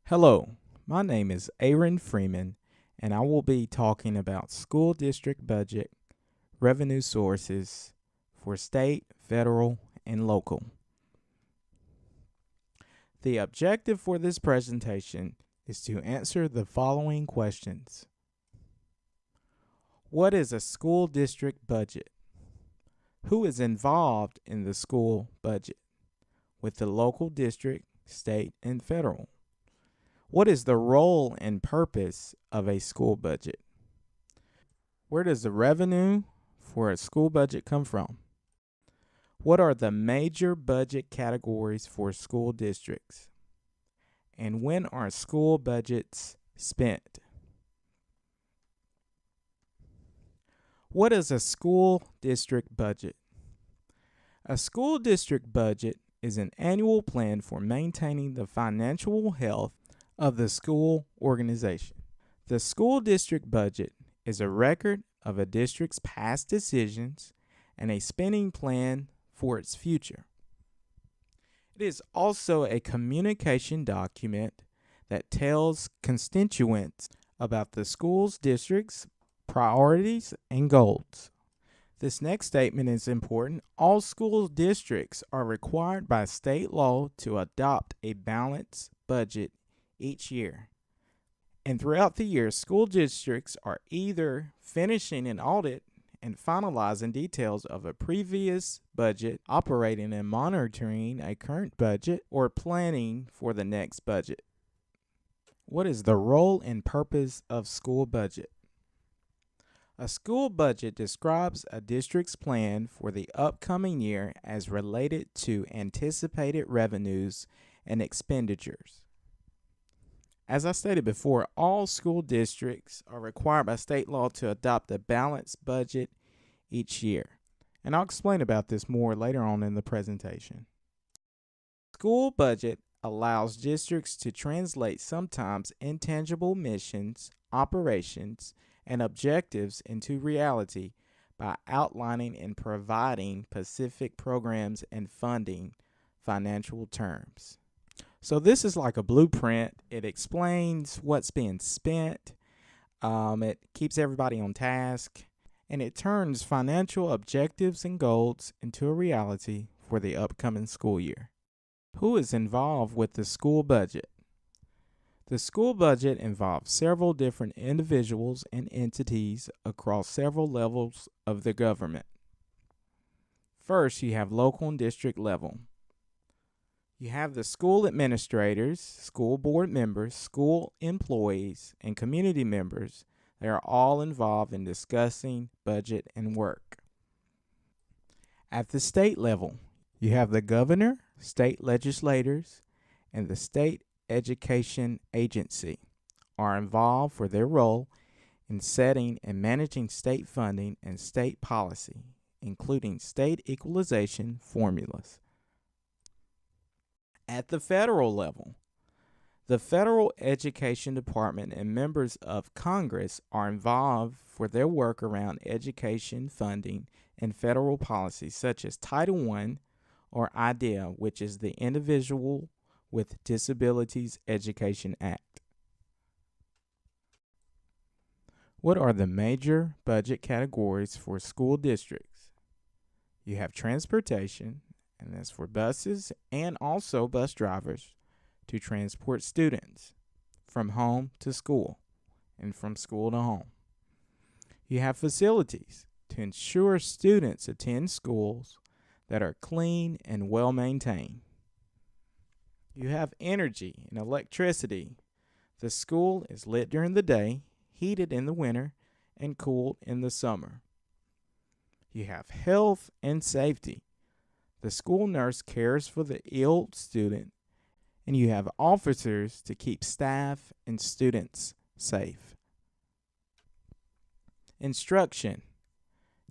Hello, my name is Aaron Freeman, and I will be talking about school district budget, revenue sources for state, federal, and local. The objective for this presentation is to answer the following questions. What is a school district budget? Who is involved in the school budget? With the local district, state, and federal. What is the role and purpose of a school budget? Where does the revenue for a school budget come from? What are the major budget categories for school districts? And when are school budgets spent? What is a school district budget? A school district budget is an annual plan for maintaining the financial health of the school organization. The school district budget is a record of a district's past decisions and a spending plan for its future. It is also a communication document that tells constituents about the school's district's priorities and goals. This next statement is important. All school districts are required by state law to adopt a balanced budget each year. And throughout the year, school districts are either finishing an audit and finalizing details of a previous budget, operating and monitoring a current budget, or planning for the next budget. What is the role and purpose of school budget? A school budget describes a district's plan for the upcoming year as related to anticipated revenues and expenditures. As I stated before, all school districts are required by state law to adopt a balanced budget each year. And I'll explain about this more later on in the presentation. School budget allows districts to translate sometimes intangible missions, operations, and objectives into reality by outlining and providing specific programs and funding financial terms. So this is like a blueprint. It explains what's being spent. It keeps everybody on task, and it turns financial objectives and goals into a reality for the upcoming school year. Who is involved with the school budget? The school budget involves several different individuals and entities across several levels of the government. First, you have local and district level. You have the school administrators, school board members, school employees, and community members. They are all involved in discussing budget and work. At the state level, you have the governor, state legislators, and the state education agency are involved for their role in setting and managing state funding and state policy, including state equalization formulas. At the federal level, the Federal Education Department and members of Congress are involved for their work around education funding and federal policies such as Title I or IDEA, which is the Individual with Disabilities Education Act. What are the major budget categories for school districts? You have transportation, and that's for buses and also bus drivers to transport students from home to school and from school to home. You have facilities to ensure students attend schools that are clean and well maintained. You have energy and electricity. The school is lit during the day, heated in the winter, and cooled in the summer. You have health and safety. The school nurse cares for the ill student, and you have officers to keep staff and students safe. Instruction.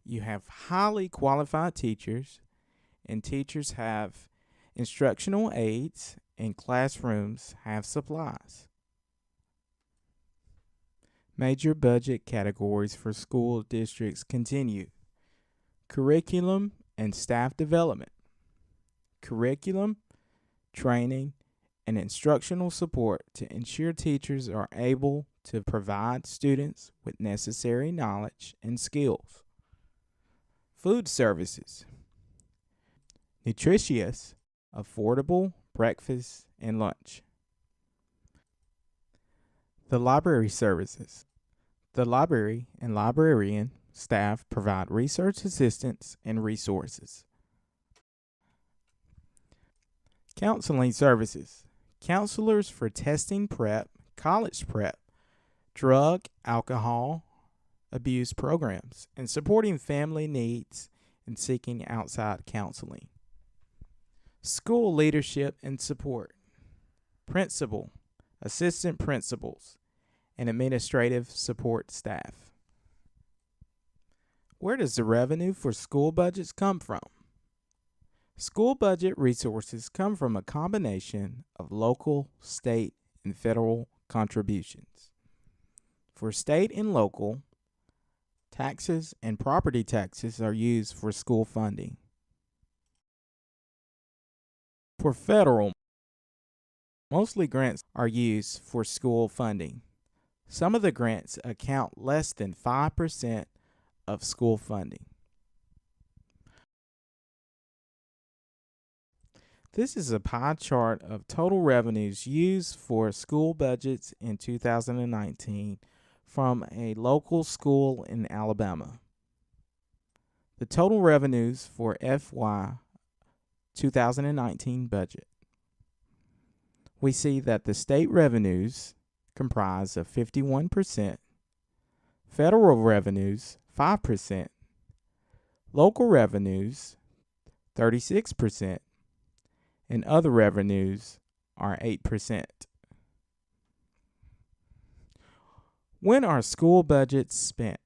You have highly qualified teachers, and teachers have instructional aids, and classrooms have supplies. Major budget categories for school districts continue. Curriculum and staff development. Curriculum, training, and instructional support to ensure teachers are able to provide students with necessary knowledge and skills. Food services. Nutritious, affordable breakfast and lunch. The library services. The library and librarian staff provide research assistance and resources. Counseling services. Counselors for testing prep, college prep, drug, alcohol abuse programs, and supporting family needs and seeking outside counseling. School leadership and support. Principal, assistant principals, and administrative support staff. Where does the revenue for school budgets come from? School budget resources come from a combination of local, state, and federal contributions. For state and local, taxes and property taxes are used for school funding. For federal, mostly grants are used for school funding. Some of the grants account less than 5% of school funding. This is a pie chart of total revenues used for school budgets in 2019 from a local school in Alabama. The total revenues for FY 2019 budget. We see that the state revenues comprise of 51%, federal revenues 5%, local revenues 36%, and other revenues are 8%. When are school budgets spent?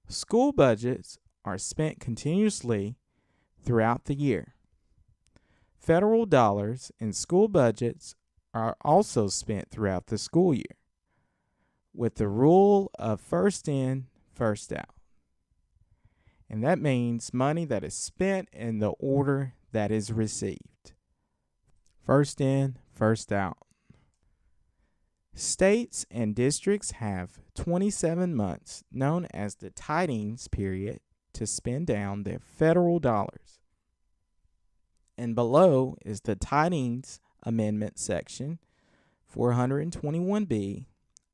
School budgets are spent continuously throughout the year. Federal dollars in school budgets are also spent throughout the school year, with the rule of first in, first out. And that means money that is spent in the order that is received. First in, first out. States and districts have 27 months, known as the tidings period, to spend down their federal dollars. And below is the tidings amendment section 421B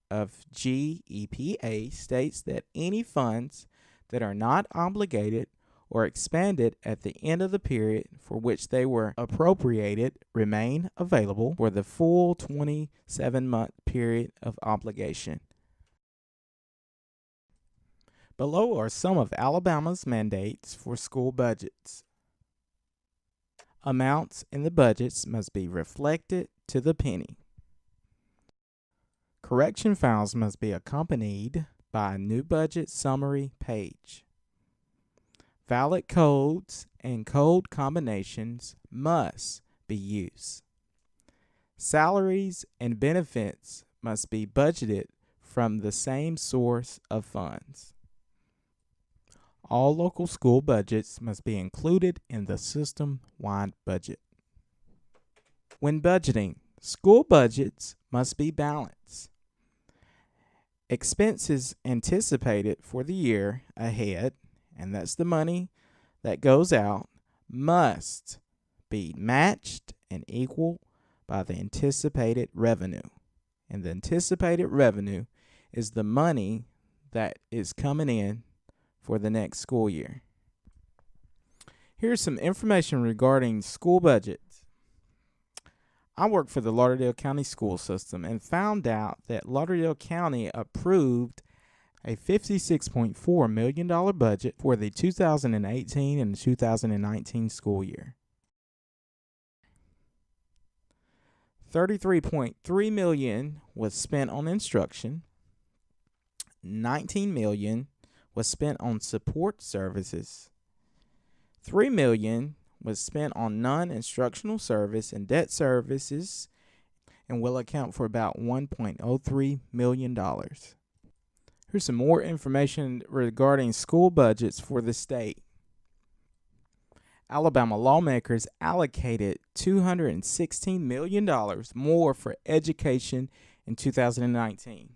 of GEPA states that any funds that are not obligated or expanded at the end of the period for which they were appropriated remain available for the full 27-month period of obligation. Below are some of Alabama's mandates for school budgets. Amounts in the budgets must be reflected to the penny. Correction files must be accompanied by a new budget summary page. Valid codes and code combinations must be used. Salaries and benefits must be budgeted from the same source of funds. All local school budgets must be included in the system-wide budget. When budgeting, school budgets must be balanced. Expenses anticipated for the year ahead, and that's the money that goes out, must be matched and equal by the anticipated revenue. And the anticipated revenue is the money that is coming in for the next school year. Here's some information regarding school budgets. I work for the Lauderdale County School System and found out that Lauderdale County approved a $56.4 million budget for the 2018 and 2019 school year. $33.3 million was spent on instruction. $19 million was spent on support services. $3 million was spent on non-instructional service and debt services and will account for about $1.03 million. Here's some more information regarding school budgets for the state. Alabama lawmakers allocated $216 million more for education in 2019.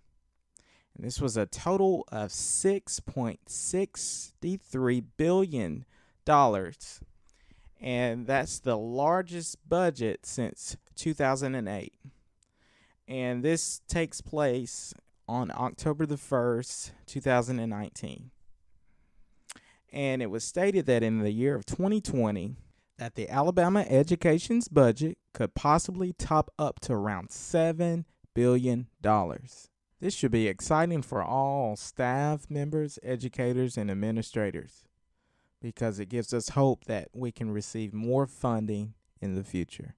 And this was a total of $6.63 billion. And that's the largest budget since 2008. And this takes place on October the 1st, 2019. And it was stated that in the year of 2020, that the Alabama education's budget could possibly top up to around $7 billion. This should be exciting for all staff members, educators, and administrators because it gives us hope that we can receive more funding in the future.